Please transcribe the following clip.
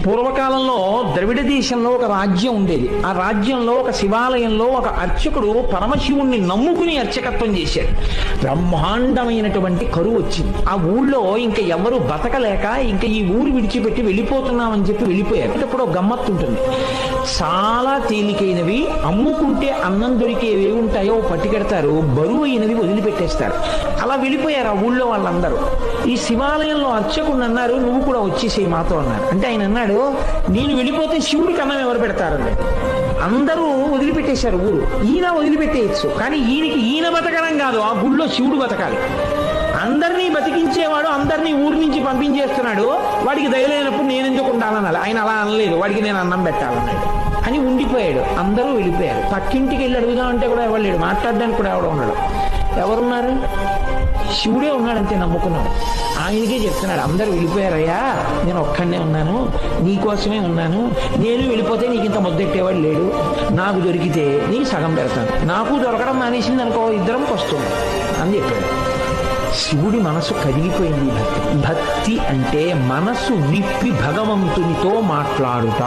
పూర్వకాలంలో ద్రవిడ దేశంలో ఒక రాజ్యం ఉండేది. ఆ రాజ్యంలో ఒక శివాలయంలో ఒక అర్చకుడు పరమశివుణ్ణి నమ్ముకుని అర్చకత్వం చేశాడు. బ్రహ్మాండమైనటువంటి కరువు వచ్చింది. ఆ ఊళ్ళో ఇంకా ఎవరు బతకలేక ఇంకా ఈ ఊరు విడిచిపెట్టి వెళ్ళిపోతున్నామని చెప్పి వెళ్ళిపోయారు. ఇప్పుడు ఒక గమ్మత్తు ఉంటుంది. చాలా తేలికైనవి అమ్ముకుంటే అన్నం దొరికేవి ఉంటాయో పట్టుకెడతారు, బరువు అయినవి వదిలిపెట్టేస్తారు. అలా వెళ్ళిపోయారు ఆ ఊళ్ళో వాళ్ళందరూ. ఈ శివాలయంలో అర్చకుడు అన్నారు, నువ్వు కూడా వచ్చేసేయి మాతో అన్నారు. అంటే ఆయన అన్నాడు, నేను వెళ్ళిపోతే శివుడికి అన్నం ఎవరు పెడతారని. అందరూ వదిలిపెట్టేశారు ఊరు. ఈయన వదిలిపెట్టేయచ్చు, కానీ ఈయన బతకడం కాదు, ఆ గుళ్ళో శివుడు బతకాలి. అందరినీ బతికించేవాడు అందరినీ ఊరి నుంచి పంపించేస్తున్నాడు, వాడికి దయలేనప్పుడు నేను ఎందుకు ఉండాలనాలి. ఆయన అలా అనలేదు, వాడికి నేను అన్నం పెట్టాలన్నాడు అని ఉండిపోయాడు. అందరూ వెళ్ళిపోయారు. పక్కింటికి వెళ్ళి అడుగుదామంటే కూడా ఎవరు లేడు, మాట్లాడడానికి కూడా ఎవడో ఉన్నాడు. ఎవరున్నారు? శివుడే ఉన్నాడు, అంతే నమ్ముకున్నాడు. ఆయనకే చెప్తున్నాడు, అందరూ వెళ్ళిపోయారయ్యా, నేను ఒక్కడనే ఉన్నాను, నీకోసమే ఉన్నాను. నేను వెళ్ళిపోతే నీకు ఇంత ముద్దెట్టేవాడు లేడు, నాకు దొరికితే నీకు సగం పెడతాను, నాకు దొరకడం మానేసింది అనుకో ఇద్దరం వస్తుంది అని చెప్పాడు. శివుడి మనసు కదిలిపోయింది. భక్తి అంటే మనసు విప్పి భగవంతునితో మాట్లాడుట.